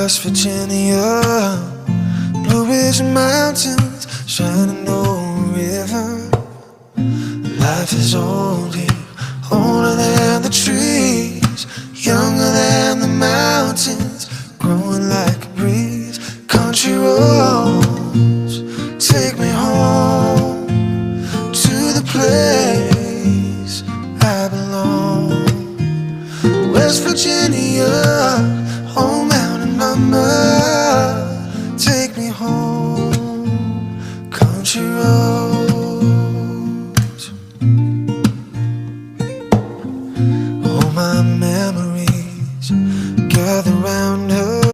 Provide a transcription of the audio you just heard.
West Virginia, Blue Ridge Mountains, Shenandoah River. Life is old here, older than the trees, younger than the mountains, growing like a breeze. Country roads take me home to the place I belong. West Virginia, home out in my mind.